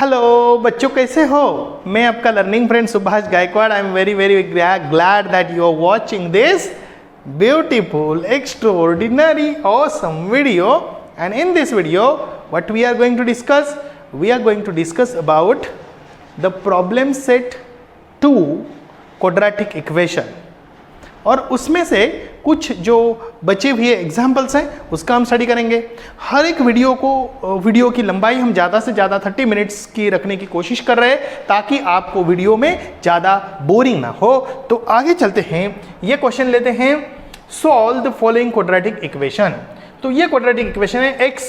Hello बच्चों, कैसे हो? मैं आपका learning friend Subhash Gaikwad. I am very very glad that you are watching this beautiful, extraordinary, awesome video. And in this video, what we are going to discuss? We are going to discuss about the problem set 2 quadratic equation. और उसमें से कुछ जो बचे हुए examples हैं उसका हम स्टडी करेंगे। हर एक वीडियो की लंबाई हम ज़्यादा से ज़्यादा 30 मिनट्स की रखने की कोशिश कर रहे हैं ताकि आपको वीडियो में ज़्यादा बोरिंग ना हो। तो आगे चलते हैं, ये क्वेश्चन लेते हैं, solve the following quadratic equation. तो ये क्वाड्रेटिक इक्वेशन है x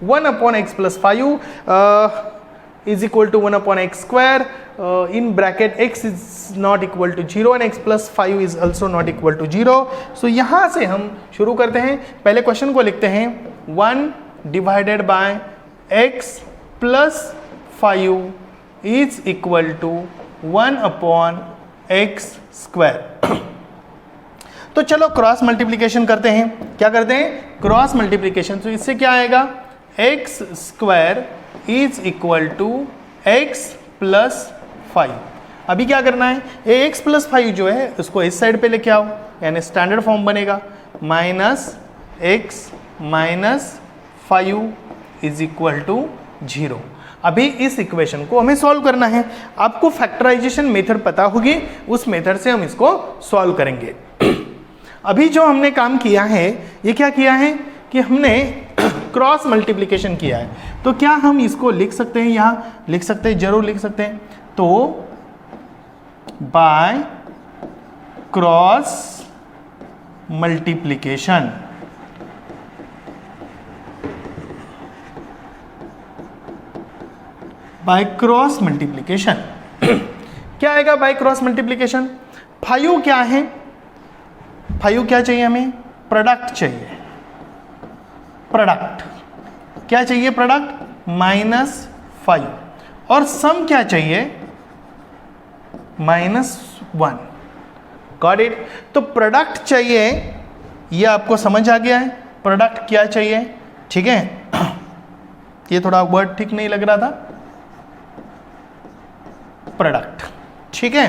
1/x + 5 is equal to 1/x square, in bracket x is not equal to 0 and x + 5 is also not equal to 0. So यहाँ से हम शुरू करते हैं। पहले क्वेश्चन को लिखते हैं 1 divided by x + 5 is equal to 1/x square. तो चलो क्रॉस मल्टीप्लिकेशन करते हैं। क्या करते हैं? Cross multiplication. तो इससे क्या आएगा? x square is equal to x + 5। अभी क्या करना है? ये x + 5 जो है उसको इस साइड पे लेके आओ, यानी स्टैंडर्ड फॉर्म बनेगा -x - 5 इज इक्वल टू 0। अभी इस इक्वेशन को हमें सॉल्व करना है। आपको फैक्टराइजेशन मेथड पता होगी, उस मेथड से हम इसको सॉल्व करेंगे। अभी जो हमने काम किया है, ये क्या किया है कि हमने क्रॉस मल्टीप्लिकेशन किया है। तो क्या हम इसको लिख सकते हैं? यहाँ लिख सकते हैं, जरूर लिख सकते हैं। तो by cross multiplication, by cross multiplication क्या आएगा? बाय क्रॉस मल्टीप्लिकेशन 5 क्या है? 5 क्या चाहिए हमें? प्रोडक्ट चाहिए। प्रोडक्ट क्या चाहिए? प्रोडक्ट -5। और सम क्या चाहिए? -1। Got it? तो प्रोडक्ट चाहिए, ये आपको समझ आ गया है। प्रोडक्ट क्या चाहिए? ठीक है, ये थोड़ा वर्ड ठीक नहीं लग रहा था। प्रोडक्ट, ठीक है।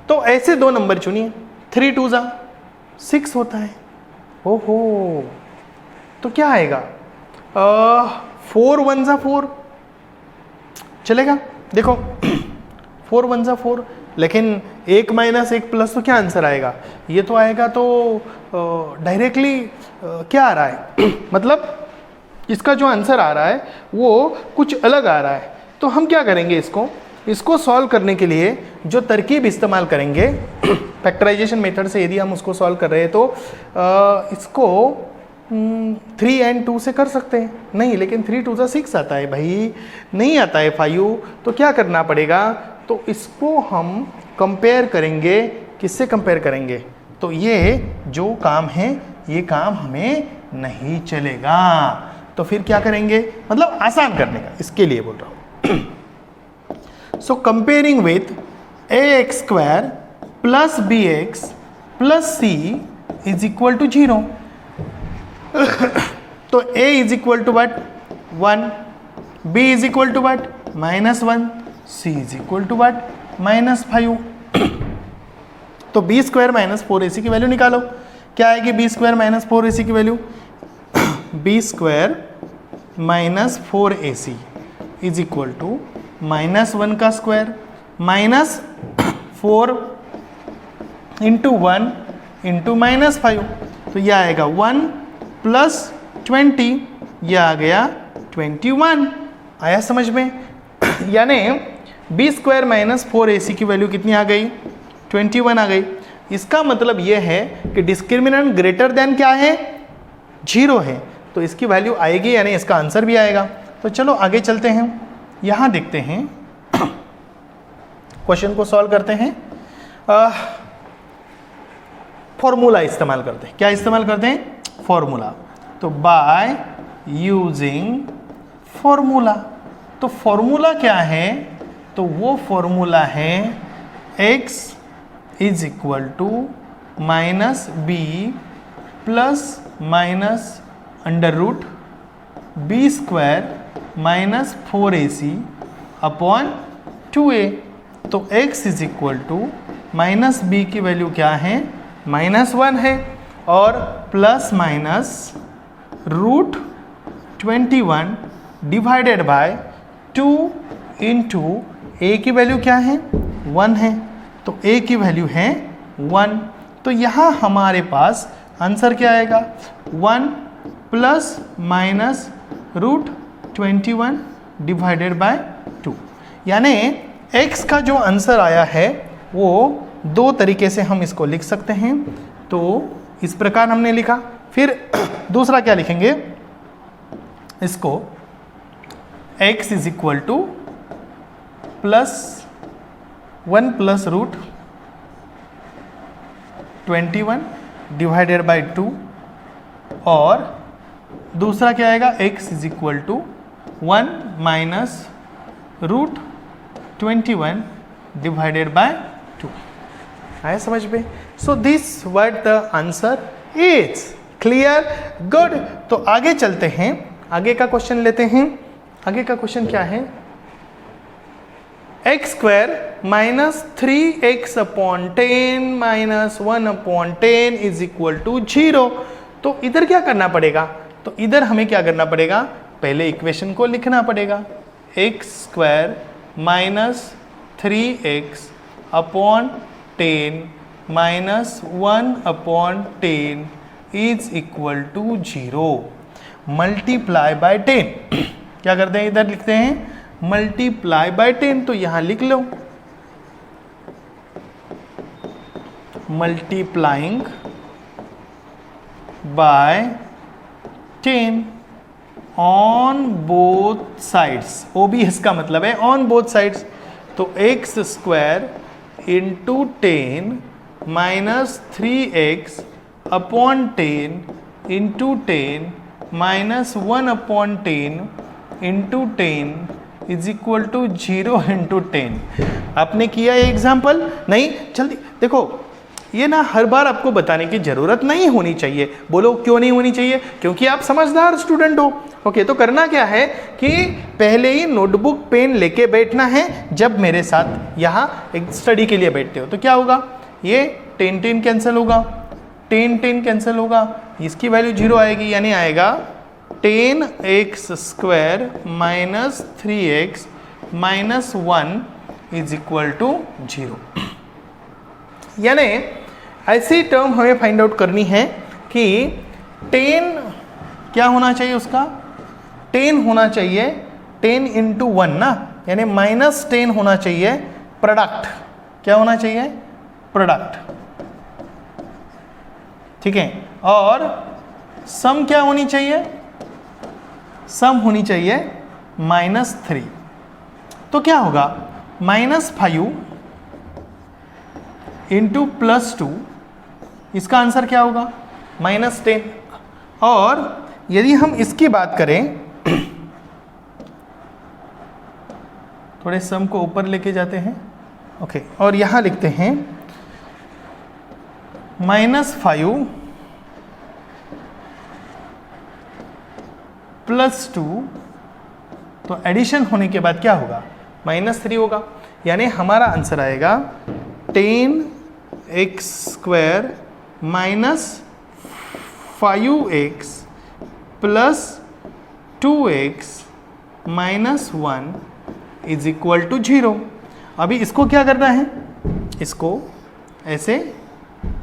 तो ऐसे दो नंबर चुनिए। 3 2 6 होता है। ओहो, तो क्या आएगा? 4 1 4 चलेगा। देखो 4 1 4, लेकिन 1 - 1 प्लस तो क्या आंसर आएगा? ये तो आएगा तो डायरेक्टली क्या आ रहा है मतलब इसका जो आंसर आ रहा है वो कुछ अलग आ रहा है। तो हम क्या करेंगे? इसको सॉल्व करने के लिए जो तरकीब इस्तेमाल करेंगे फैक्टराइजेशन मेथड से, यदि हम उसको सॉल्व कर रहे हैं तो इसको 3 and 2 से कर सकते हैं। नहीं, लेकिन 3 2 6 आता है भाई, नहीं आता है 5। तो क्या करना पड़ेगा? तो इसको हम कंपेयर करेंगे। किससे कंपेयर करेंगे? तो ये जो काम है, ये काम हमें नहीं चलेगा। तो फिर क्या करेंगे? मतलब आसान करने का, इसके लिए बोल रहा हूँ। So comparing with ax² + bx + c is equal to 0। तो a is equal to what? 1, b is equal to what? -1, c is equal to what? -5। तो b² - 4ac की वैल्यू निकालो। क्या आएगी b² - 4ac की value? b² - 4ac is equal to -1 का square -4 into 1 into -5। तो यह आएगा 1 + 20, यह आ गया 21। आया समझ में? यानी b² - 4ac की वैल्यू कितनी आ गई? 21 आ गई। इसका मतलब यह है कि डिस्क्रिमिनेंट ग्रेटर देन क्या है? 0 है। तो इसकी वैल्यू आएगी, यानी इसका आंसर भी आएगा। तो चलो आगे चलते हैं, यहाँ देखते हैं, क्वेश्चन को सॉल्व करते हैं। फॉर्मूला इस्तेमाल करते हैं। क्या इस्तेमाल करते हैं? फॉर्मूला। तो बाय यूजिंग फॉर्मूला। तो फॉर्मूला क्या है? तो वो फॉर्मूला है x is equal to -b + -√b² - 4ac upon 2a। तो x is equal to minus B की वैल्यू क्या है, -1 है, और plus minus √21 divided by 2 into A की वैल्यू क्या है, 1 है, तो a की वैल्यू है 1। तो यहाँ हमारे पास आंसर क्या आएगा, 1 प्लस माइनस √21 डिवाइडेड बाय 2। यानी x का जो आंसर आया है वो दो तरीके से हम इसको लिख सकते हैं। तो इस प्रकार हमने लिखा। फिर दूसरा क्या लिखेंगे, इसको x is equal to +1 plus √21 divided by 2, और दूसरा क्या आएगा, x is equal to 1 minus √21 divided by 2। आया समझ में? So this what the answer is. Clear, good. तो आगे चलते हैं, आगे का क्वेश्चन लेते हैं। आगे का क्वेश्चन क्या है, x² minus 3x upon 10 minus 1 upon 10 is equal to 0। तो इधर क्या करना पड़ेगा, तो इधर हमें क्या करना पड़ेगा, पहले इक्वेशन को लिखना पड़ेगा। x² minus 3x upon 10 minus 1 upon 10 is equal to 0 multiply by 10। क्या करते हैं, इधर लिखते हैं मल्टीप्लाई बाय 10, तो यहां लिख लो multiplying by 10 on both sides. OBS का मतलब है ऑन बोथ साइड्स। तो x² into 10 minus 3x upon 10 into 10 minus 1 upon 10 into 10 is equal to 0 into 10। आपने किया ये एग्जाम्पल? नहीं, जल्दी देखो, ये ना हर बार आपको बताने की जरूरत नहीं होनी चाहिए। बोलो क्यों नहीं होनी चाहिए? क्योंकि आप समझदार स्टूडेंट हो। ओके, तो करना क्या है कि पहले ही नोटबुक पेन लेके बैठना है। जब मेरे साथ यहाँ एक स्टडी के लिए बैठते हो तो क्या होगा, ये 10 कैंसिल होगा, 10 कैंसिल होगा, इसकी वैल्यू 0 आएगी, यानी आएगा 10x² minus 3x minus 1 is equal to 0। यानी ऐसी टर्म हमें फाइंड आउट करनी है कि 10 क्या होना चाहिए, उसका 10 होना चाहिए, 10 इंटू 1 ना, यानी -10 होना चाहिए। प्रोडक्ट क्या होना चाहिए, प्रोडक्ट, ठीक है। और सम क्या होनी चाहिए, सम होनी चाहिए -3। तो क्या होगा, -5 इंटू +2, इसका आंसर क्या होगा, -10। और यदि हम इसकी बात करें, थोड़े सम को ऊपर लेके जाते हैं, ओके, और यहां लिखते हैं -5 +2, तो एडिशन होने के बाद क्या होगा, -3 होगा। यानी हमारा आंसर आएगा 10x² minus 5x plus 2x minus 1 is equal to 0। अभी इसको क्या करना है, इसको ऐसे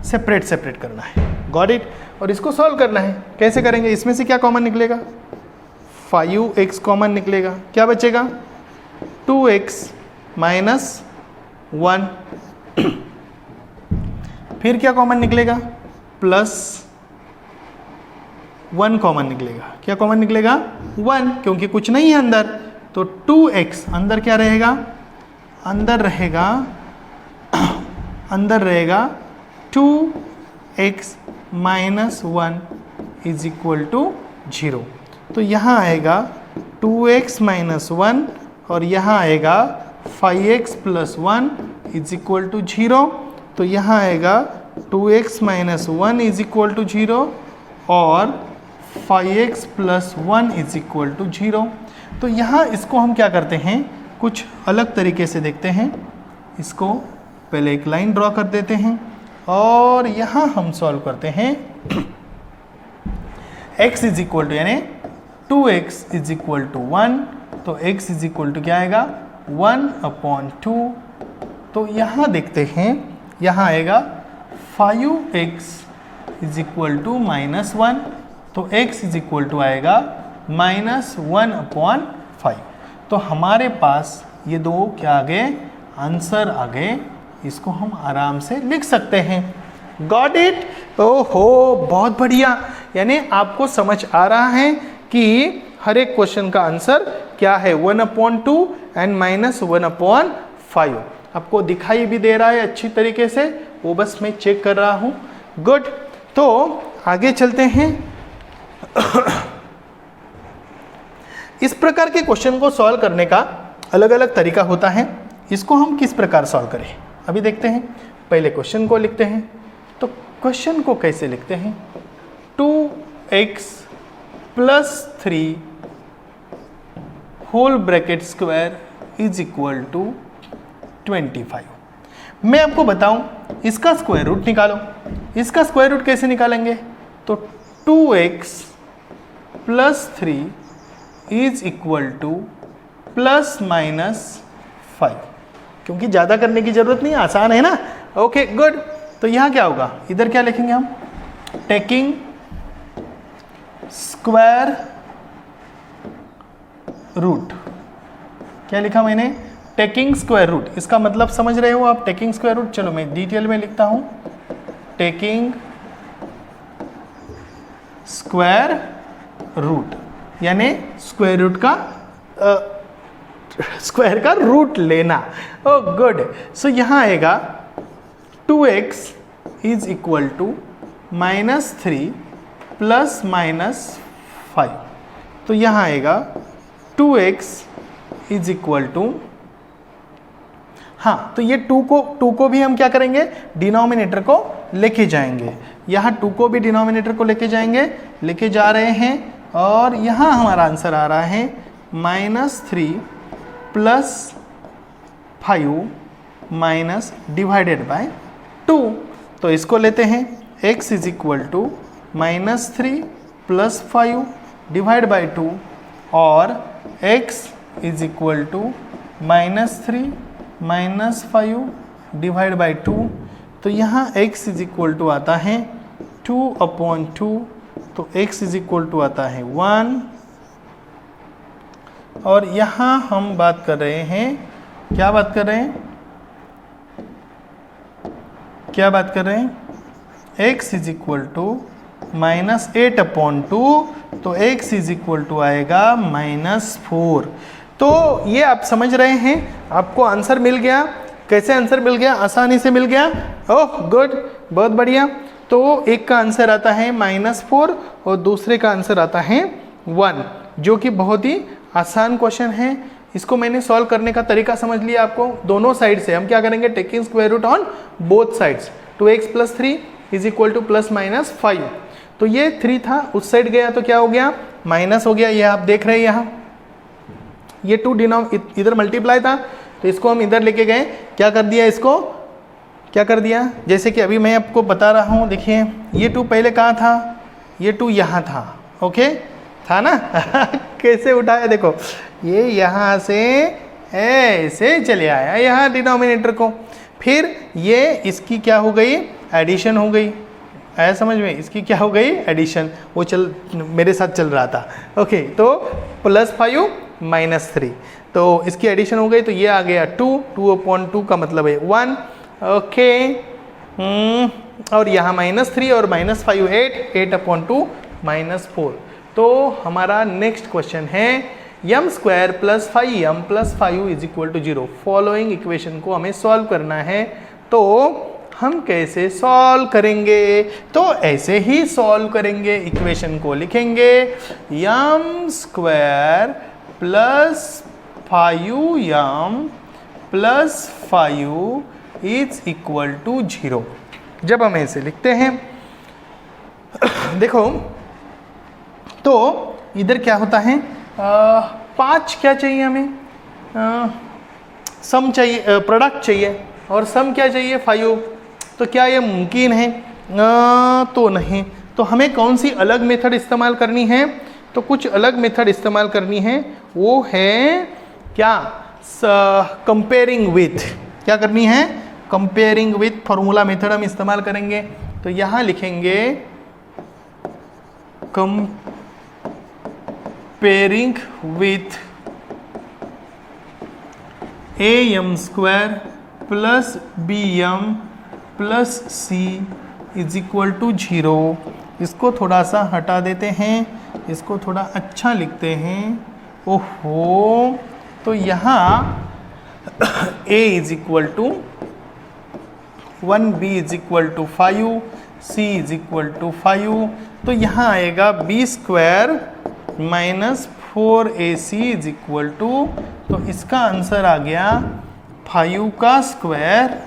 सेपरेट करना है, गॉट इट। और इसको सॉल्व करना है, कैसे करेंगे, इसमें से क्या कॉमन निकलेगा, 5x कॉमन निकलेगा, क्या बचेगा 2x माइनस 1, फिर क्या कॉमन निकलेगा, +1 कॉमन निकलेगा। क्या कॉमन निकलेगा, 1, क्योंकि कुछ नहीं है अंदर। तो 2x अंदर क्या रहेगा, अंदर रहेगा 2x minus 1 is equal to 0। तो यहाँ आएगा 2x माइनस 1 और यहाँ आएगा 5x plus 1 is equal to 0। तो यहाँ आएगा 2x minus 1 is equal to 0 और 5x plus 1 is equal to 0। तो यहाँ इसको हम क्या करते हैं, कुछ अलग तरीके से देखते हैं। इसको पहले एक लाइन ड्रॉ कर देते हैं और यहाँ हम सॉल्व करते हैं। x इज इक्वल टू यानी 2x इज इक्वल टू 1, तो x इज इक्वल टू क्या आएगा 1/2। तो यहाँ देखते हैं, यहाँ आएगा 5x इज इक्वल टू -1, तो x इज इक्वल टू आएगा -1/5। तो हमारे पास ये दो क्या आ गए, आंसर आ गए। इसको हम आराम से लिख सकते हैं। Got it? ओहो, बहुत बढ़िया। यानी आपको समझ आ रहा है कि हर एक क्वेश्चन का आंसर क्या है, 1/2 एंड -1/5। आपको दिखाई भी दे रहा है अच्छी तरीके से, वो बस मैं चेक कर रहा हूँ। गुड, तो आगे चलते हैं। इस प्रकार के क्वेश्चन को सॉल्व करने का अलग अलग तरीका होता है। इसको हम किस प्रकार सॉल्व करें अभी देखते हैं। पहले क्वेश्चन को लिखते हैं। तो क्वेश्चन को कैसे लिखते हैं, 2x + 3 whole bracket square is equal to 25। मैं आपको बताऊं, इसका स्क्वायर रूट निकालो। इसका स्क्वायर रूट कैसे निकालेंगे, तो 2x + 3 इज इक्वल टू ±5, क्योंकि ज़्यादा करने की ज़रूरत नहीं, आसान है ना। ओके गुड, तो यहाँ क्या होगा, इधर क्या लिखेंगे हम, टेकिंग स्क्वायर रूट। क्या लिखा मैंने, टेकिंग स्क्वायर रूट। इसका मतलब समझ रहे हो आप, टेकिंग स्क्वायर रूट। चलो मैं डिटेल में लिखता हूँ, टेकिंग स्क्वायर रूट यानी स्क्वायर रूट का स्क्वायर का रूट लेना। ओ गुड, सो यहाँ आएगा 2x इज इक्वल टू -3 ± 5। तो यहाँ आएगा 2x इज इक्वल टू, हाँ तो ये 2 को भी हम क्या करेंगे, डिनोमिनेटर को लेके जाएंगे। यहाँ 2 को भी डिनोमिनेटर को लेके जाएंगे, लेके जा रहे हैं। और यहाँ हमारा आंसर आ रहा है -3 + 5 माइनस डिवाइडेड बाय 2। तो इसको लेते हैं, x is equal to -3 + 5 divide by 2 और x is equal to -3 - 5 divide by 2। तो यहाँ x इज इक्वल टू आता है 2/2, तो x इज इक्वल टू आता है 1। और यहाँ हम बात कर रहे हैं, क्या बात कर रहे हैं, क्या बात कर रहे हैं, x इज इक्वल टू -8/2, तो x इज इक्वल टू आएगा -4। तो ये आप समझ रहे हैं, आपको आंसर मिल गया। कैसे आंसर मिल गया, आसानी से मिल गया। ओह गुड, बहुत बढ़िया। तो एक का आंसर आता है -4 और दूसरे का आंसर आता है 1, जो कि बहुत ही आसान क्वेश्चन है। इसको मैंने सॉल्व करने का तरीका समझ लिया आपको। दोनों साइड से हम क्या करेंगे, taking square root on both sides. 2x + 3 is equal to ±5। तो ये 3 था, उस साइड गया तो क्या हो गया, माइनस हो गया। ये आप देख रहे हैं यहाँ, ये 2 इधर मल्टीप्लाई था, तो इसको हम इधर लेके गए, क्या कर दिया, इसको क्या कर दिया, जैसे कि अभी मैं आपको बता रहा हूँ। देखिए ये 2 पहले कहाँ था, ये 2 यहाँ था, ओके था ना कैसे उठाया, देखो ये यहाँ से ऐसे चले आया यहाँ डिनोमिनेटर को, फिर ये इसकी क्या हो गई, एडिशन हो गई। आया समझ में, इसकी क्या हो गई, एडिशन। वो मेरे साथ चल रहा था, ओके। तो +5 - 3, तो इसकी एडिशन हो गई, तो ये आ गया 2/2 का मतलब है 1, ओके। और यहाँ -3 और -5 8/2 -4। तो हमारा नेक्स्ट क्वेश्चन है m² + 5m + 5 is equal to 0। Following equation को हमें सॉल्व करना है। तो हम कैसे सॉल्व करेंगे, तो ऐसे ही सॉल्व करेंगे। इक्वेशन को लिखेंगे m² + 5m + 5 is equal to 0। जब हम ऐसे लिखते हैं देखो, तो इधर क्या होता है, 5 क्या चाहिए हमें, सम चाहिए, प्रोडक्ट चाहिए, और सम क्या चाहिए 5। तो क्या ये मुमकिन है? तो नहीं। तो हमें कौन सी अलग मेथड इस्तेमाल करनी है? तो कुछ अलग मेथड इस्तेमाल करनी है, वो है क्या? Comparing with. क्या करनी है? कंपेयरिंग विथ फॉर्मूला मेथड हम इस्तेमाल करेंगे। तो यहाँ लिखेंगे comparing with am² plus bm plus c is equal to 0। इसको थोड़ा सा हटा देते हैं, इसको थोड़ा अच्छा लिखते हैं। ओहो, तो यहाँ a is equal to 1, b is equal to 5, c is equal to 5। तो यहाँ आएगा b² minus 4ac is equal to, तो इसका आंसर आ गया 5 का स्क्वायर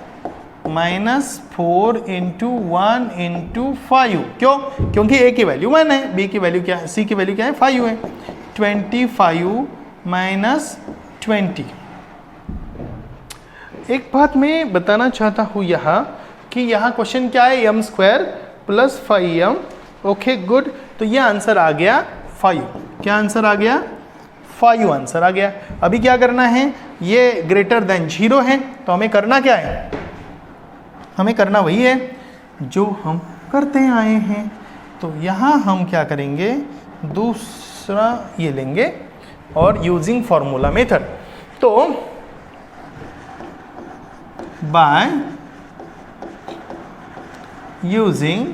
माइनस 4 इंटू 1 इंटू 5। क्यों? क्योंकि a की वैल्यू 1 है, b की वैल्यू क्या है, c की वैल्यू क्या है 5 है। 25 माइनस 20। एक बात मैं बताना चाहता हूँ यहाँ कि यहाँ क्वेश्चन क्या है, m² plus 5m। Okay good, तो ये आंसर आ गया 5। क्या आंसर आ गया? 5 आंसर आ गया। अभी क्या करना है, ये ग्रेटर देन 0 है, तो हमें करना क्या है? हमें करना वही है जो हम करते आए हैं। तो यहाँ हम क्या करेंगे, दूसरा ये लेंगे और यूजिंग फॉर्मूला मेथड। तो बाय यूजिंग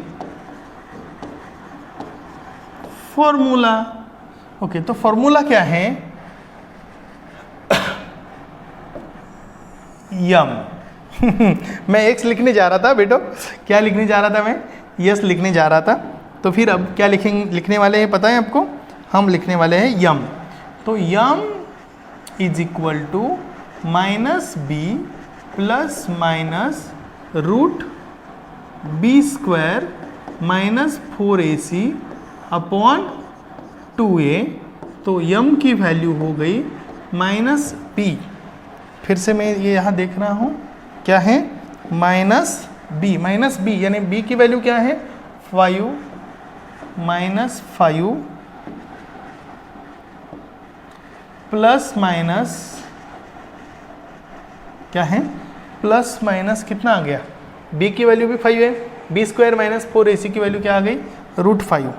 फॉर्मूला। ओके, तो फॉर्मूला क्या है? यम मैं एक्स लिखने जा रहा था बेटो, क्या लिखने जा रहा था मैं? यस लिखने जा रहा था। तो फिर अब क्या लिखने वाले हैं पता है आपको? हम लिखने वाले हैं यम। तो M is equal to minus B plus minus root b² minus 4ac upon 2a। तो यम की वैल्यू हो गई माइनस b। फिर से मैं ये यहाँ देख रहा हूँ, क्या है? माइनस b यानी b की वैल्यू क्या है 5 माइनस 5 प्लस माइनस क्या है, प्लस माइनस कितना आ गया? b की वैल्यू भी 5 है, b² माइनस 4ac की वैल्यू क्या आ गई? √5।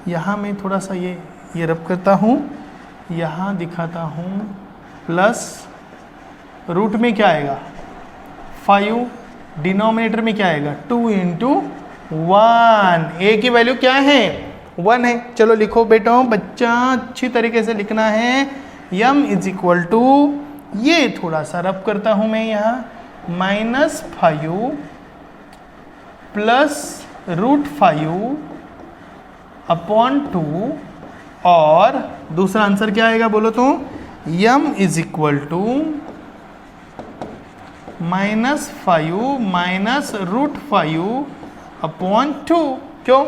यहाँ मैं थोड़ा सा ये रब करता हूँ, यहाँ दिखाता हूँ, प्लस रूट में क्या आएगा 5, डिनोमिनेटर में क्या आएगा 2 इंटू 1। ए की वैल्यू क्या है 1 है। चलो लिखो बेटा, बच्चा अच्छी तरीके से लिखना है। यम इज इक्वल टू, ये थोड़ा सा रब करता हूं मैं यहाँ, -5 प्लस √5 अपॉन 2, और दूसरा आंसर क्या आएगा बोलो तो? M is equal to -5 minus √5 upon 2। क्यों?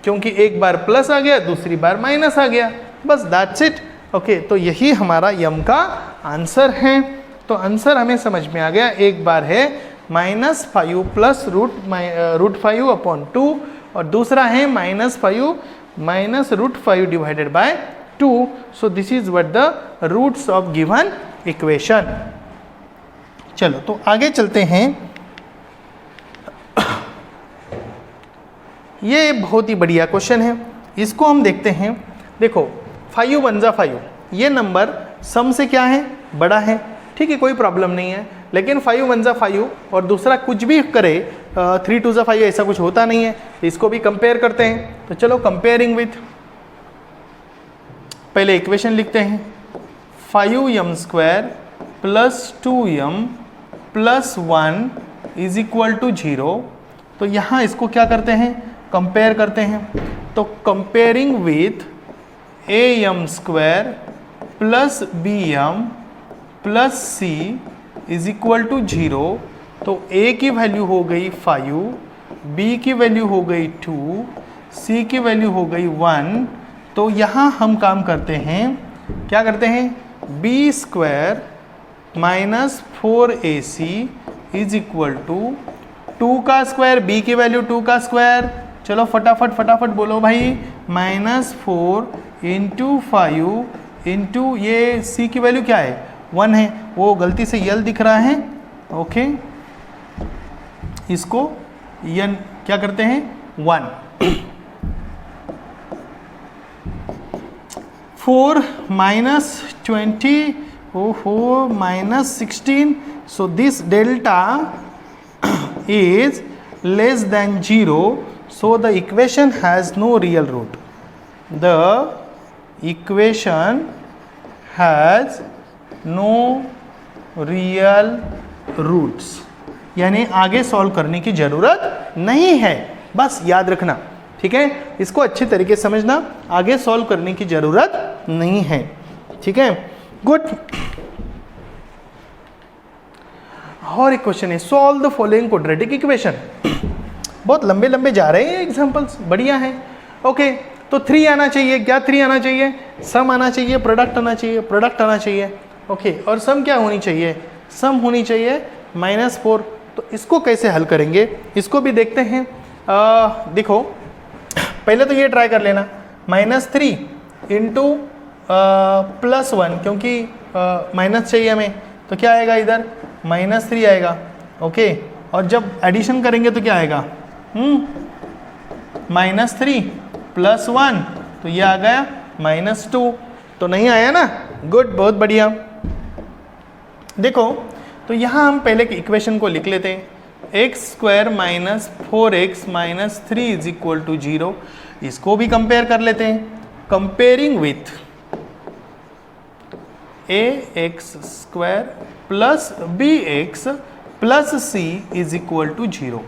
क्योंकि एक बार प्लस आ गया, दूसरी बार माइनस आ गया, बस दैट्स इट। ओके, तो यही हमारा यम का आंसर है। तो आंसर हमें समझ में आ गया। एक बार है -5 प्लस √5 अपॉन 2, और दूसरा है -5 minus √5 divided by 2। So this is what the roots of given equation. चलो तो आगे चलते हैं। ये बहुत ही बढ़िया क्वेश्चन है, इसको हम देखते हैं। देखो 5 1 जा 5, ये नंबर सम से क्या है, बड़ा है, ठीक है, कोई प्रॉब्लम नहीं है। लेकिन 5 1 जा 5 और दूसरा कुछ भी करे 3 2 जा 5, ऐसा कुछ होता नहीं है। इसको भी कंपेयर करते हैं। तो चलो कंपेयरिंग विथ, पहले इक्वेशन लिखते हैं। 5m² plus 2m plus 1 is equal to 0। तो यहाँ इसको क्या करते हैं, कंपेयर करते हैं। तो comparing with am² plus bm plus c is equal to 0। तो a की वैल्यू हो गई 5, b की वैल्यू हो गई 2, c की वैल्यू हो गई 1। तो यहाँ हम काम करते हैं, क्या करते हैं, b² minus 4ac is equal to 2 का स्क्वायर, b की वैल्यू 2 का स्क्वायर, चलो फटाफट फटाफट बोलो भाई, -4 इंटू 5 इंटू ये c की वैल्यू क्या है 1 है, वो गलती से यल दिख रहा है, ओके, इसको यन क्या करते हैं 1, 4 minus 20, oh minus 16, so this delta is less than 0, so the equation has no real root. The equation has no real roots. यानी आगे सॉल्व करने की जरूरत नहीं है, बस याद रखना, ठीक है, इसको अच्छे तरीके से समझना, आगे सॉल्व करने की जरूरत नहीं है, ठीक है, गुड। और एक क्वेश्चन है, solve the following quadratic equation. बहुत लंबे लंबे जा रहे हैं एग्जांपल्स, बढ़िया है, ओके। तो 3 आना चाहिए, क्या 3 आना चाहिए, सम आना चाहिए, प्रोडक्ट आना चाहिए, प्रोडक्ट आना चाहिए, ओके, और सम क्या होनी चाहिए, सम होनी चाहिए -4। तो इसको कैसे हल करेंगे, इसको भी देखते हैं। देखो पहले तो ये ट्राई कर लेना, -3 इंटू +1, क्योंकि माइनस चाहिए हमें, तो क्या आएगा इधर -3 आएगा, ओके, और जब एडिशन करेंगे तो क्या आएगा -3 + 1, तो ये आ गया -2, तो नहीं आया ना, गुड, बहुत बढ़िया। देखो तो यहाँ हम पहले की इक्वेशन को लिख लेते हैं, x² - 4x - 3 is equal to 0। इसको भी कंपेयर कर लेते हैं, comparing with ax² + bx + c is equal to 0।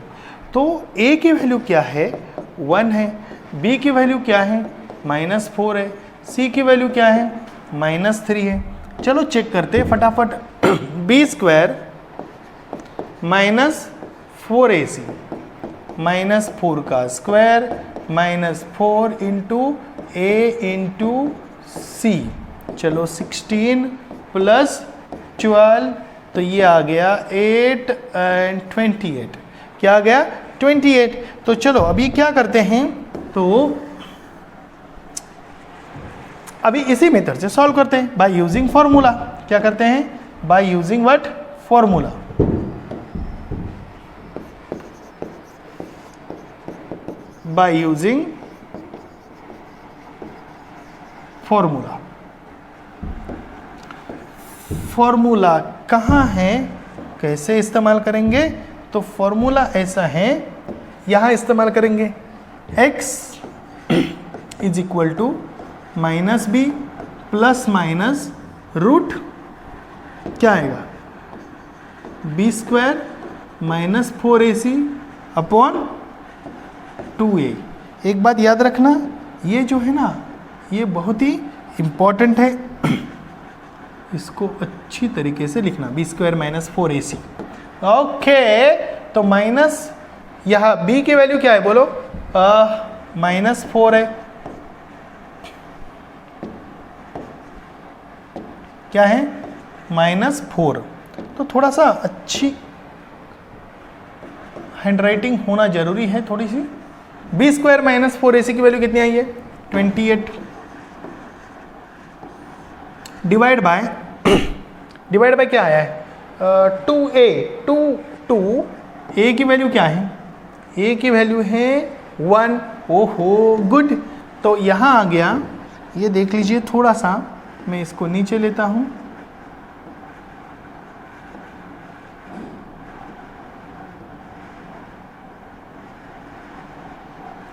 तो a की वैल्यू क्या है 1 है, b की वैल्यू क्या है -4 है, c की वैल्यू क्या है -3 है। चलो चेक करते हैं फटाफट, b² - 4ac -4 का square -4 into a into c, चलो 16 + 12, तो ये आ गया 8 और 28, क्या आ गया 28। तो चलो अभी क्या करते हैं, तो अभी इसी मेथड से सॉल्व करते हैं बाय यूजिंग फॉर्मूला। क्या करते हैं, by using what, formula. Bye using formula. Formula कहाँ है, कैसे इस्तेमाल करेंगे, तो फॉर्मूला ऐसा है, यहाँ इस्तेमाल करेंगे, x is equal to -b ± root क्या आएगा b² - 4ac अपॉन 2a। एक बात याद रखना, ये जो है ना, ये बहुत ही इम्पॉर्टेंट है, इसको अच्छी तरीके से लिखना, b² - 4ac, ओके। तो माइनस, यहाँ b की वैल्यू क्या है बोलो, -4 है, क्या है -4। तो थोड़ा सा अच्छी हैंडराइटिंग होना जरूरी है थोड़ी सी। b² - 4ac की वैल्यू कितनी आई है 28, डिवाइड बाय क्या आया है 2a, 2 a की वैल्यू क्या है, a की वैल्यू है 1, ओहो गुड। तो यहाँ आ गया, ये देख लीजिए, थोड़ा सा मैं इसको नीचे लेता हूँ,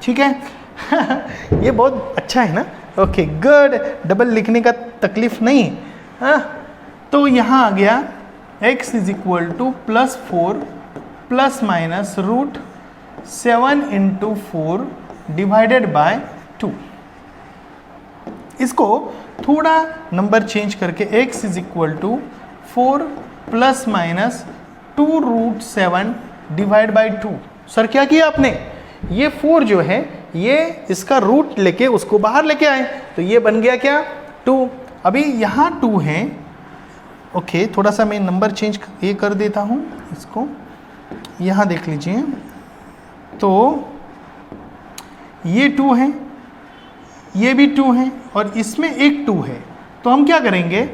ठीक है ये बहुत अच्छा है ना, ओके गुड, डबल लिखने का तकलीफ नहीं, हाँ। तो यहाँ आ गया x is equal to +4 ± root 7 into 4 divided by 2। इसको थोड़ा नंबर चेंज करके x is equal to 4 ± 2√7 divide by 2। Sir क्या किया आपने, ये 4 जो है ये इसका रूट लेके उसको बाहर लेके आए, तो ये बन गया क्या 2। अभी यहाँ 2 है, ओके, थोड़ा सा मैं नंबर चेंज ये कर देता हूँ इसको, यहाँ देख लीजिए। तो ये 2 है, ये भी 2 है और इसमें एक 2 है। तो हम क्या करेंगे,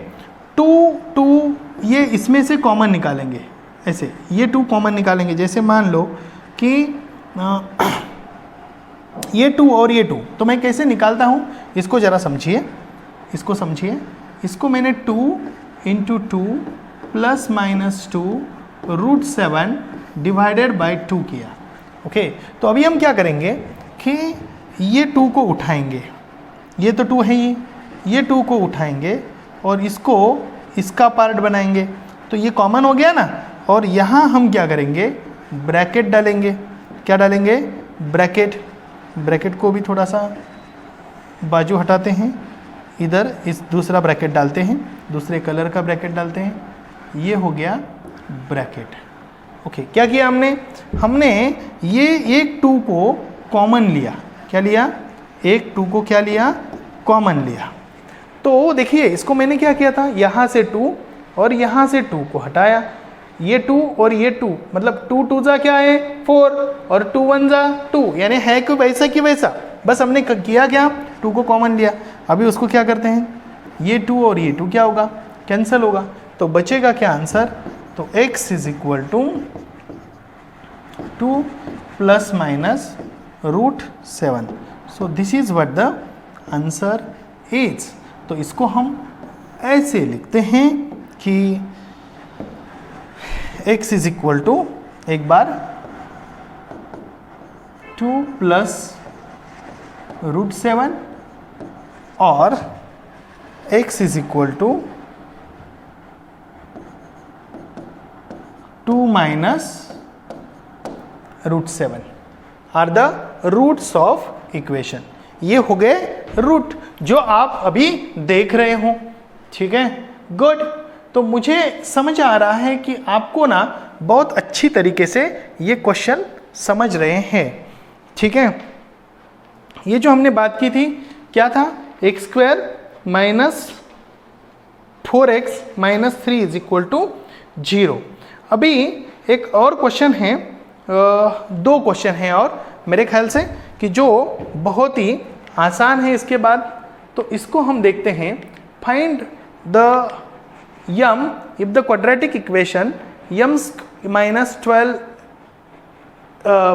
2 ये इसमें से कॉमन निकालेंगे। ऐसे ये 2 कॉमन निकालेंगे। जैसे मान लो कि ये 2 और ये 2, तो मैं कैसे निकालता हूँ इसको ज़रा समझिए, इसको समझिए। इसको मैंने 2 × 2 ± 2 √7 डिवाइडेड बाई 2 किया। ओके, तो अभी हम क्या करेंगे कि ये 2 को उठाएंगे, ये तो 2 है ही, ये 2 को उठाएंगे और इसको इसका पार्ट बनाएंगे। तो ये कॉमन हो गया ना, और यहाँ हम क्या करेंगे, ब्रैकेट डालेंगे। क्या डालेंगे, ब्रैकेट। ब्रैकेट को भी थोड़ा सा बाजू हटाते हैं, इधर इस दूसरा ब्रैकेट डालते हैं, दूसरे कलर का ब्रैकेट डालते हैं। ये हो गया ब्रैकेट। ओके, क्या किया हमने ये एक 2 को कॉमन लिया। क्या लिया, एक 2 को क्या लिया, कॉमन लिया। तो देखिए इसको मैंने क्या किया था, यहाँ से 2 और यहाँ से 2 को हटाया। ये 2 और ये 2, मतलब 2 2 जा क्या है 4 और 2 1 जा 2, यानी है कि वैसा कि वैसा। बस हमने किया क्या, 2 को कॉमन लिया। अभी उसको क्या करते हैं, ये 2 और ये 2 क्या होगा, कैंसिल होगा। तो बचेगा क्या आंसर, तो x = 2 ± √7। So this is what the answer is. तो इसको हम ऐसे लिखते हैं कि x = एक बार 2 + √7 और x = 2 - √7 are the roots of equation. ये हो गए रूट जो आप अभी देख रहे हो। ठीक है, गुड। तो मुझे समझ आ रहा है कि आपको ना बहुत अच्छी तरीके से ये क्वेश्चन समझ रहे हैं। ठीक है, ये जो हमने बात की थी क्या था, x² - 4x - 3 = 0। अभी एक और क्वेश्चन है, 2 क्वेश्चन हैं और मेरे ख्याल से कि जो बहुत ही आसान है इसके बाद। तो इसको हम देखते हैं। Find the m if the quadratic equation m - 12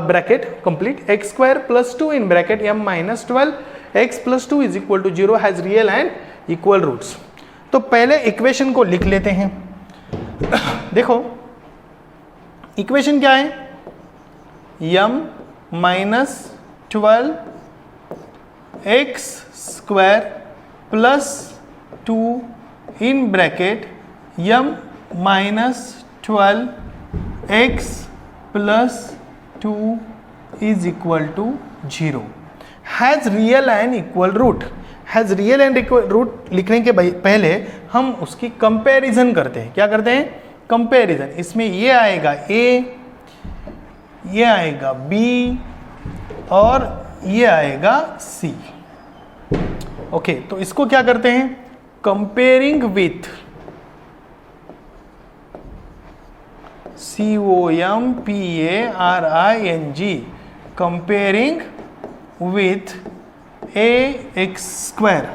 bracket complete x² + 2 in bracket m - 12 x + 2 = 0 has real and equal roots. तो पहले इक्वेशन को लिख लेते हैं। देखो इक्वेशन क्या है, m - 12 x² + 2 in bracket m - 12 x + 2 = 0 has real and equal root. Has real and equal root लिखने के पहले हम उसकी कंपैरिजन करते हैं। क्या करते हैं, कंपैरिजन। इसमें ये आएगा a, ये आएगा b और ये आएगा c। ओके, तो इसको क्या करते हैं, comparing with COMPARING, comparing with ax²,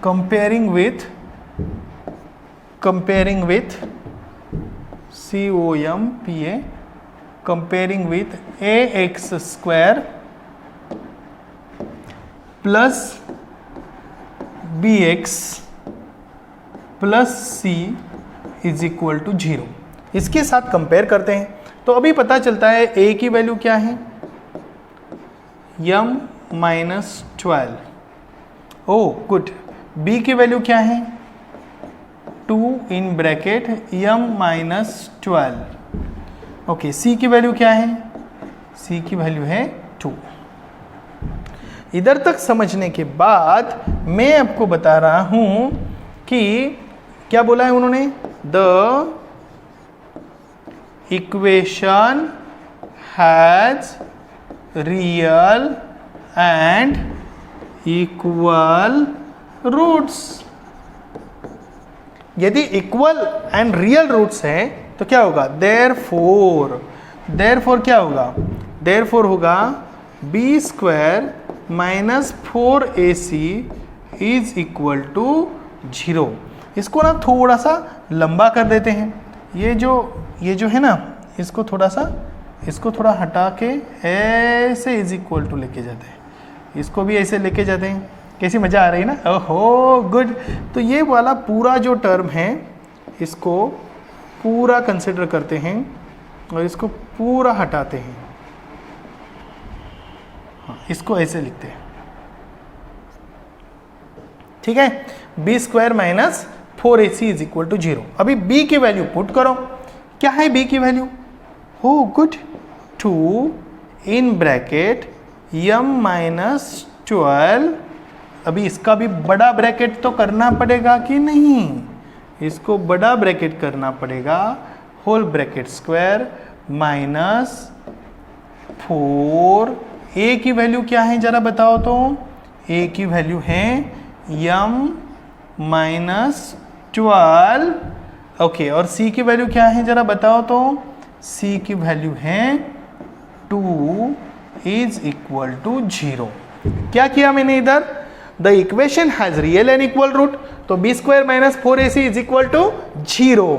comparing with COMPA, comparing with ax² plus bx plus c = 0। इसके साथ कंपेयर करते हैं तो अभी पता चलता है a की वैल्यू क्या है, m - 12। Oh good. b की वैल्यू क्या है, 2 in bracket m - 12। Okay, c की वैल्यू क्या है, c की वैल्यू है 2। इधर तक समझने के बाद मैं आपको बता रहा हूं कि क्या बोला है उन्होंने, the equation has real and equal roots. यदि इक्वल एंड रियल रूट्स हैं तो क्या होगा, देयरफॉर क्या होगा, देयरफॉर होगा b square minus 4ac is equal to 0। इसको ना थोड़ा सा लंबा कर देते हैं, ये जो है ना, इसको थोड़ा हटा के ऐसे इज इक्वल टू लेके जाते हैं, इसको भी ऐसे लेके जाते हैं। कैसी मज़ा आ रही है ना, ओहो गुड। तो ये वाला पूरा जो टर्म है इसको पूरा कंसिडर करते हैं और इसको पूरा हटाते हैं, हाँ, इसको ऐसे लिखते हैं, ठीक है। B square minus 4ac is equal to 0। अभी b की वैल्यू पुट करो, क्या है b की वैल्यू, हो good, 2 in bracket m minus 12। अभी इसका भी बड़ा ब्रैकेट तो करना पड़ेगा कि नहीं, इसको बड़ा ब्रैकेट करना पड़ेगा, whole bracket square minus 4। a की वैल्यू क्या है जरा बताओ तो, a की वैल्यू है m माइनस 12, ओके। और c की वैल्यू क्या है जरा बताओ तो, c की वैल्यू है 2 इज इक्वल टू 0। क्या किया मैंने इधर, the equation has real and equal root, तो B square minus 4ac is equal to 0।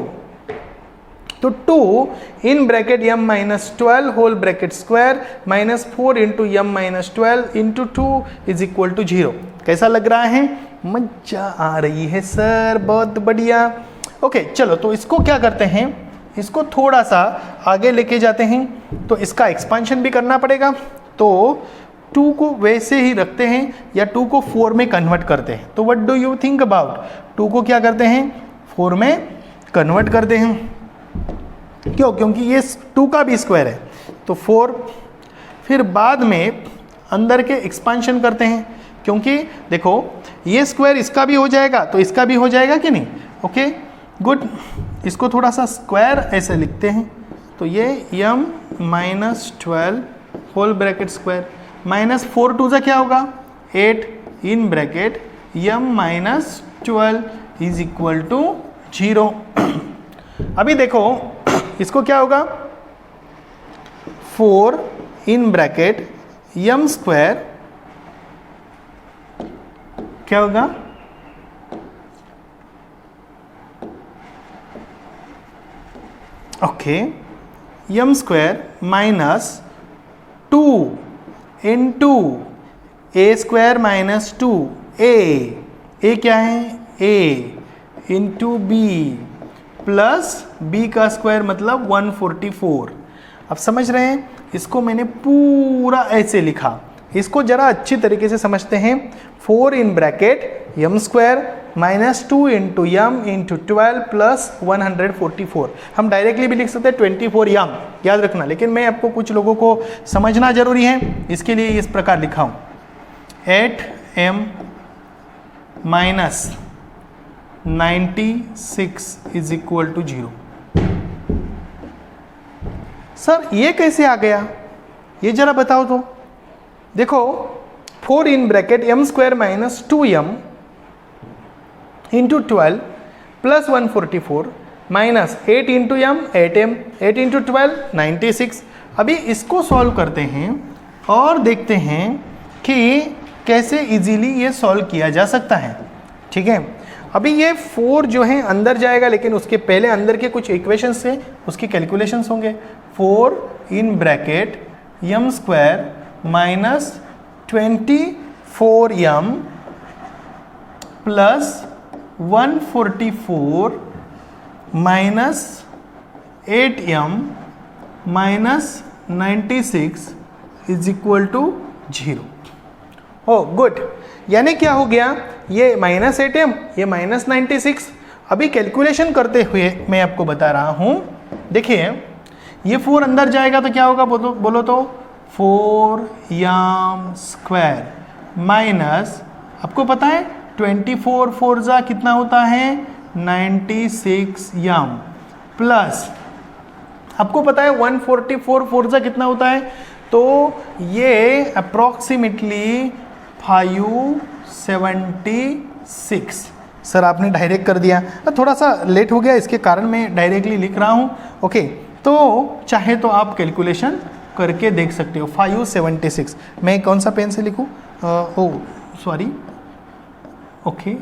तो 2 in bracket m minus 12 whole bracket square minus 4 into m minus 12 into 2 is equal to 0। कैसा लग रहा है, मजा आ रही है सर, बहुत बढ़िया। ओके चलो, तो इसको क्या करते हैं, इसको थोड़ा सा आगे लेके जाते हैं, तो इसका एक्सपांशन भी करना पड़ेगा। तो 2 को वैसे ही रखते हैं या 2 को 4 में कन्वर्ट करते हैं, तो what do you think about, 2 को क्या करते हैं 4 में कन्वर्ट करते हैं, क्यों, क्योंकि ये 2 का भी स्क्वायर है तो 4, फिर बाद में अंदर के एक्सपांशन करते हैं, क्योंकि देखो ये स्क्वायर इसका भी हो जाएगा तो इसका भी हो जाएगा कि नहीं, ओके गुड। इसको थोड़ा सा स्क्वायर ऐसे लिखते हैं, तो ये m minus 12 whole bracket square minus 4 टू सा क्या होगा 8 in bracket m minus 12 is equal to 0। अभी देखो इसको क्या होगा 4 इन ब्रैकेट m स्क्वायर क्या होगा, okay, m square minus 2 into A square minus 2 A क्या है a into B plus b का स्क्वायर मतलब 144। अब समझ रहे हैं, इसको मैंने पूरा ऐसे लिखा, इसको जरा अच्छी तरीके से समझते हैं। 4 in bracket m square minus 2 into m into 12 plus 144। हम डायरेक्टली भी लिख सकते हैं 24 m, याद रखना, लेकिन मैं आपको कुछ लोगों को समझना जरूरी है, इसके लिए इस प्रकार लिखा हूँ 8m minus 96 is equal to 0। सर ये कैसे आ गया, ये जरा बताओ तो। देखो 4 in bracket m square minus 2m into 12 plus 144 minus 8 into m 8m 8 into 12 96। अभी इसको सॉल्व करते हैं और देखते हैं कि कैसे इजीली ये सॉल्व किया जा सकता है, ठीक है। अभी ये 4 जो है अंदर जाएगा, लेकिन उसके पहले अंदर के कुछ इक्वेशंस से उसके कैलकुलेशंस होंगे। 4 in bracket m square minus 24m plus 144 minus 8m minus 96 is equal to 0। हो गुड, यानी क्या हो गया, ये माइनस 8m ये माइनस 96। अभी कैलकुलेशन करते हुए मैं आपको बता रहा हूँ, देखिए ये 4 अंदर जाएगा तो क्या होगा, बोलो तो 4m स्क्वायर माइनस, आपको पता है 24 4 जा कितना होता है 96m प्लस आपको पता है 144 4 जा कितना होता है, तो ये अप्रॉक्सीमेटली 576 सर आपने डायरेक्ट कर दिया, थोड़ा सा लेट हो गया, इसके कारण मैं डायरेक्टली लिख रहा हूँ। ओके, तो चाहे तो आप कैलकुलेशन करके देख सकते हो। 576, मैं कौन सा पेन से लिखूँ? Oh sorry, okay,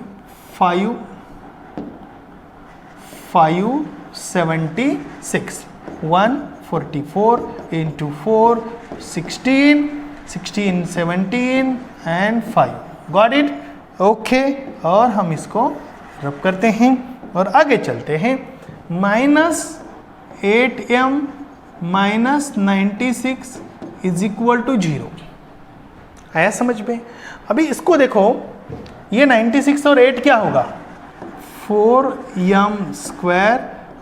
576, 144 into 4, 16, 16, 17 and 5, got it? Okay, और हम इसको रब करते हैं और आगे चलते हैं। -8m minus 96 is equal to 0। आया समझ में? अभी इसको देखो, ये 96 और 8 क्या होगा? 4m²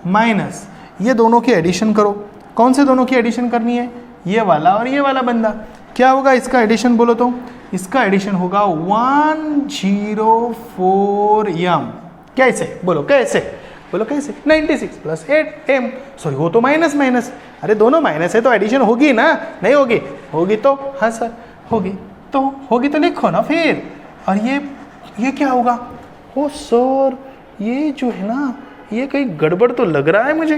माइनस ये दोनों की एडिशन करो। कौन से दोनों की एडिशन करनी है? ये वाला और ये वाला बंदा। क्या होगा इसका एडिशन? बोलो तो। इसका एडिशन होगा 104m। कैसे? बोलो कैसे? बोलो कैसे? 96 प्लस 8m, सॉरी वो तो माइनस माइनस, अरे दोनों माइनस है तो एडिशन होगी ना? नहीं होगी? होगी तो हाँ सर होगी, तो होगी तो लिखो ना फिर। और ये क्या होगा? ओ सर ये जो है ना, ये कहीं गड़बड़ तो लग रहा है मुझे।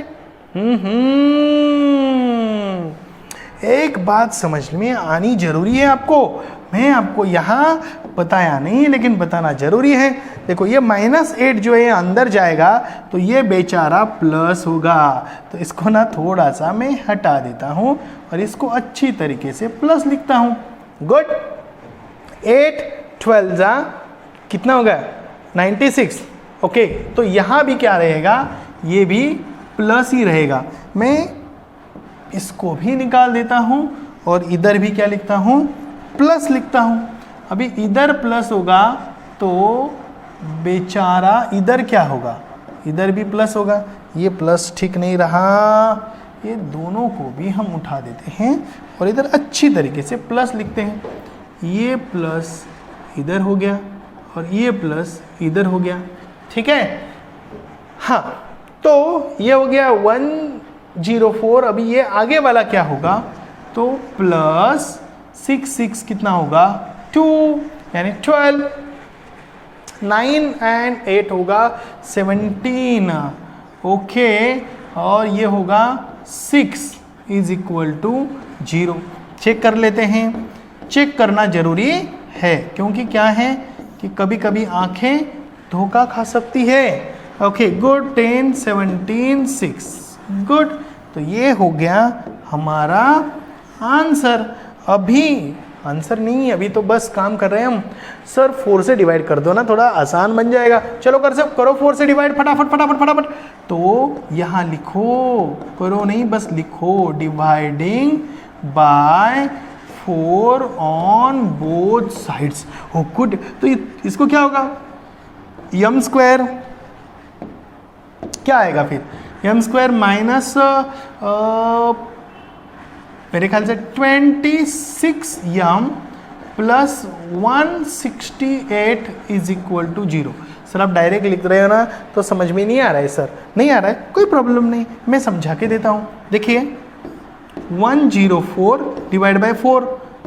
एक बात समझ में आनी जरूरी है आपको, मैं आपको यहाँ बताया नहीं लेकिन बताना जरूरी है। देखो ये -8 जो है अंदर जाएगा तो ये बेचारा प्लस होगा, तो इसको ना थोड़ा सा मैं हटा देता हूँ और इसको अच्छी तरीके से प्लस लिखता हूँ। गुड। 8 12 जा कितना होगा? 96। ओके, तो यहाँ भी क्या रहेगा? ये भी प्लस ही रहेगा। मैं इसको भी निकाल देता हूँ और इधर भी क्या लिखता हूँ? प्लस लिखता हूँ। अभी इधर प्लस होगा तो बेचारा इधर क्या होगा? इधर भी प्लस होगा। ये प्लस ठीक नहीं रहा, ये दोनों को भी हम उठा देते हैं और इधर अच्छी तरीके से प्लस लिखते हैं। ये प्लस इधर हो गया और ये प्लस इधर हो गया, ठीक है? हाँ, तो ये हो गया 104। अभी ये आगे वाला क्या होगा? तो प्लस 6 कितना होगा? 2, यानी 12। 9 एंड 8 होगा 17। ओके, और ये होगा 6 इज इक्वल टू 0। चेक कर लेते हैं। चेक करना जरूरी है क्योंकि क्या है कि कभी कभी आंखें धोखा खा सकती है। Okay, good. 10 17 6, गुड। तो ये हो गया हमारा आंसर। अभी आंसर नहीं, अभी तो बस काम कर रहे हैं हम। सर 4 से डिवाइड कर दो ना, थोड़ा आसान बन जाएगा। चलो करो 4 से डिवाइड, फटाफट फटाफट फटाफट। तो यहाँ लिखो, करो नहीं बस लिखो, dividing by 4 on both sides. हो गुड। तो इसको क्या होगा? m² क्या आएगा फिर? m² माइनस मेरे ख्याल से 26m plus 168 is equal to 0। Sir आप डायरेक्ट लिख रहे हो ना तो समझ में नहीं आ रहा है सर। नहीं आ रहा है, कोई प्रॉब्लम नहीं, मैं समझा के देता हूँ। देखिए 104 डिवाइड बाय 4,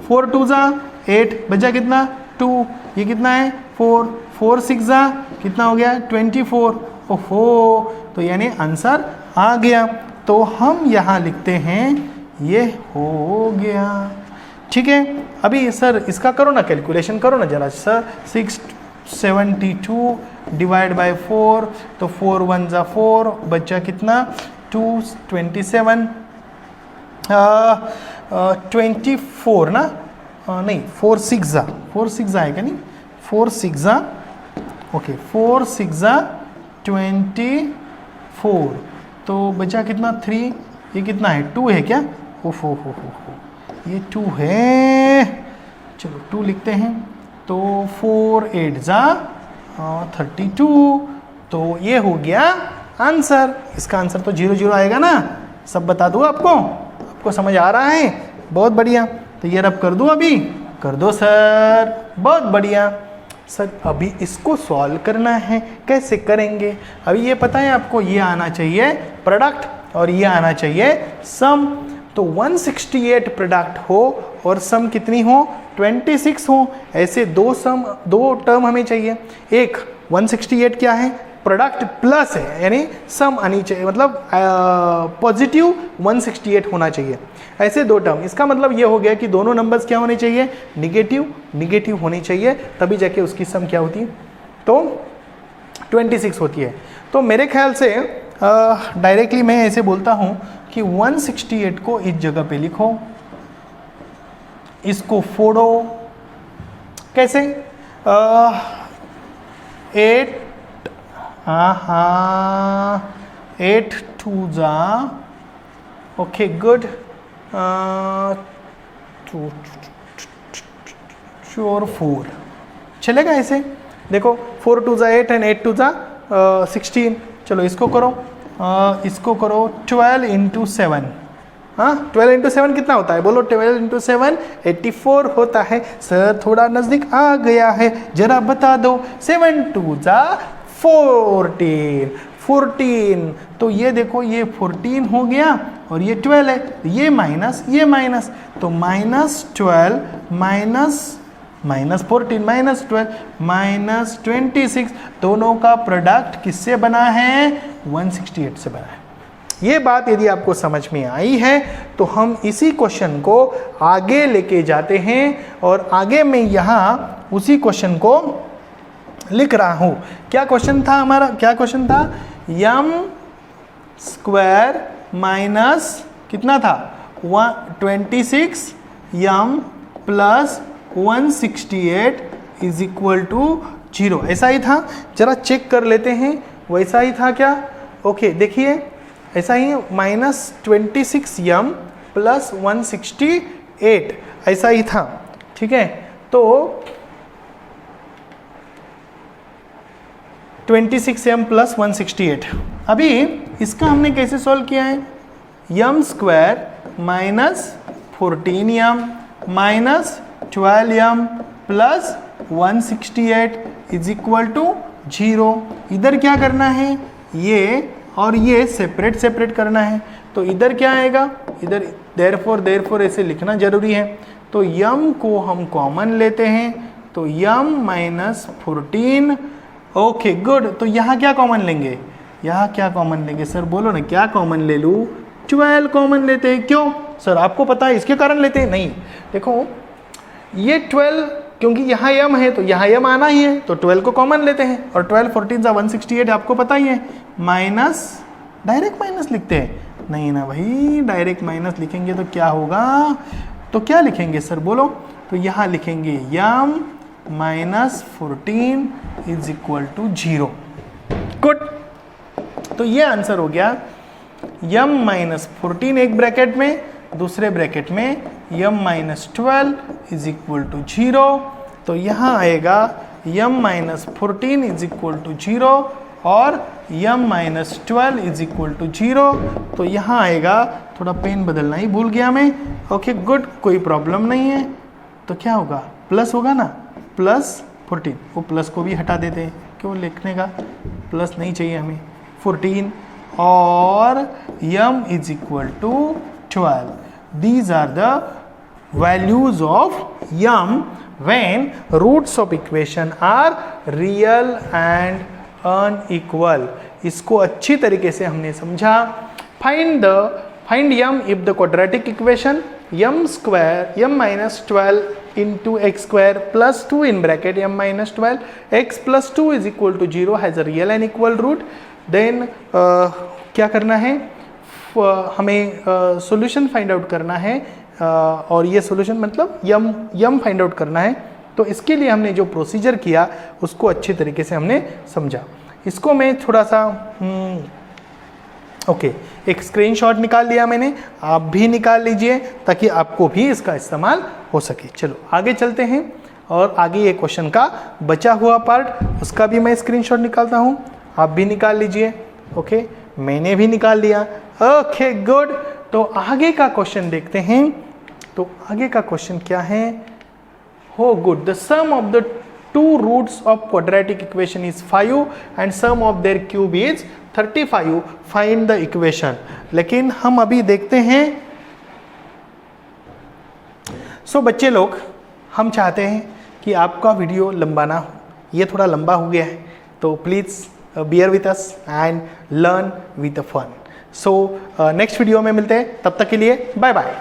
4 2 जा 8, बचा कितना? 2। ये कितना है? 4, 4 6 जा कितना हो गया? 24। ओहो, तो यानी आंसर आ गया। तो हम यहाँ लिखते हैं ये हो गया, ठीक है? अभी सर इसका करो ना, कैलकुलेशन करो ना जरा सर। 672 डिवाइड बाय 4, तो 4 1 जा 4, बच्चा कितना? 2 27 24 ना? नहीं 4 6 जा, 4 6 आएगा नहीं, 4 6 जा, ओके 4 6 जा 24, तो बचा कितना? 3। ये कितना है? 2 है क्या? ओहो हो, ये 2 है। चलो 2 लिखते हैं। तो 4 8 जा 32, तो ये हो गया आंसर। इसका आंसर तो 0 0 आएगा ना? सब बता दूँ आपको समझ आ रहा है? बहुत बढ़िया। तो ये रब कर दूँ अभी? कर दो सर, बहुत बढ़िया। सर अभी इसको सॉल्व करना है, कैसे करेंगे? अभी ये पता है आपको, ये आना चाहिए प्रोडक्ट और ये आना चाहिए सम। तो 168 प्रोडक्ट हो और सम कितनी हो? 26 हो। ऐसे दो टर्म हमें चाहिए। एक 168 क्या है, प्रोडक्ट प्लस है, यानी सम आनी चाहिए, मतलब पॉजिटिव 168 होना चाहिए। ऐसे दो टर्म, इसका मतलब ये हो गया कि दोनों नंबर्स क्या होने चाहिए, निगेटिव होनी चाहिए, तभी जाके उसकी सम क्या होती है, तो 26 होती है। तो मेरे ख्याल से डायरेक्टली मैं ऐसे बोलता हूँ कि 168 को इस जगह पे लिखो, इसको फोड़ो, कैसे 8 2 जा, ओके गुड, 2 4 4 चलेगा ऐसे। देखो 4 2 जा 8 एंड 8 2 जा 16। चलो इसको करो, इसको करो 12 इंटू 7, हाँ 12 इंटू 7 कितना होता है, बोलो 12 इंटू 7 84 होता है। सर थोड़ा नज़दीक आ गया है, जरा बता दो। 7 2 जा 14, तो ये देखो ये 14 हो गया और ये 12 है, ये माइनस तो -12 -14 -12 -26, दोनों का प्रोडक्ट किससे बना है, 168 से बना है। ये बात यदि आपको समझ में आई है तो हम इसी क्वेश्चन को आगे लेके जाते हैं, और आगे मैं यहाँ उसी क्वेश्चन को लिख रहा हूँ। क्या क्वेश्चन था हमारा, क्या क्वेश्चन था, यम स्क्वायर माइनस कितना था 26 यम प्लस 168 इज इक्वल टू 0, ऐसा ही था। जरा चेक कर लेते हैं, वैसा ही था क्या, ओके देखिए ऐसा ही -26 यम प्लस 168 ऐसा ही था, ठीक है। तो 26 यम प्लस 168, अभी इसका हमने कैसे सॉल्व किया है, m square minus 14 m minus 12 m plus 168 is equal to 0। इधर क्या करना है, ये और ये सेपरेट करना है, तो इधर क्या आएगा, इधर देयरफॉर ऐसे लिखना जरूरी है। तो यम को हम कॉमन लेते हैं, तो यम माइनस 14, ओके गुड। तो यहाँ क्या कॉमन लेंगे, यहाँ क्या कॉमन लेंगे, सर बोलो ना क्या कॉमन ले लूँ, 12 कॉमन लेते हैं। क्यों सर, आपको पता है इसके कारण लेते हैं, नहीं देखो ये 12 क्योंकि यहाँ यम है तो यहाँ यम आना ही है, तो 12 को कॉमन लेते हैं, और 12 14 सा 168 आपको पता ही है, माइनस डायरेक्ट माइनस लिखते हैं, नहीं ना भाई, डायरेक्ट माइनस लिखेंगे तो क्या होगा, तो क्या लिखेंगे सर बोलो, तो यहाँ लिखेंगे M minus 14 is equal to 0। Good, तो ये आंसर हो गया, यम माइनस 14 एक ब्रैकेट में, दूसरे ब्रैकेट में यम माइनस 12 इज इक्वल टू 0। तो यहाँ आएगा यम माइनस 14 इज इक्वल टू 0 और यम माइनस 12 इज इक्वल टू 0। तो यहाँ आएगा, थोड़ा पेन बदलना ही भूल गया मैं, ओके गुड, कोई प्रॉब्लम नहीं है। तो क्या होगा, प्लस होगा ना, प्लस 14, वो प्लस को भी हटा देते हैं, क्यों लिखने का, प्लस नहीं चाहिए हमें, 14 और M is equal to 12। These are the values of yum when roots of equation are real and unequal। इसको अच्छी तरीके से हमने समझा। Find yum if the quadratic equation yum square yum minus 12 into x square plus 2 in bracket yum minus 12 x plus 2 is equal to 0 has a real and equal root। Then क्या करना है, हमें सॉल्यूशन फाइंड आउट करना है, और ये solution मतलब यम find out करना है। तो इसके लिए हमने जो प्रोसीजर किया उसको अच्छे तरीके से हमने समझा। इसको मैं थोड़ा सा ओके एक स्क्रीनशॉट निकाल लिया मैंने, आप भी निकाल लीजिए ताकि आपको भी इसका इस्तेमाल हो सके। चलो आगे चलते हैं, और आगे ये क्वेश्चन का बचा हुआ पार्ट उसका भी मैं स्क्रीनशॉट निकालता हूँ, आप भी निकाल लीजिए। ओके मैंने भी निकाल लिया, ओके गुड। तो आगे का क्वेश्चन देखते हैं। तो आगे का क्वेश्चन क्या है, हो good, the sum of the two roots of quadratic equation is 5 and sum of their cube is 35, find the equation. लेकिन हम अभी देखते हैं, सो बच्चे लोग हम चाहते हैं कि आपका वीडियो लंबा ना हो, ये थोड़ा लंबा हो गया है, तो please bear with us and learn with the fun. So next video में मिलते हैं, तब तक के लिए बाय बाय।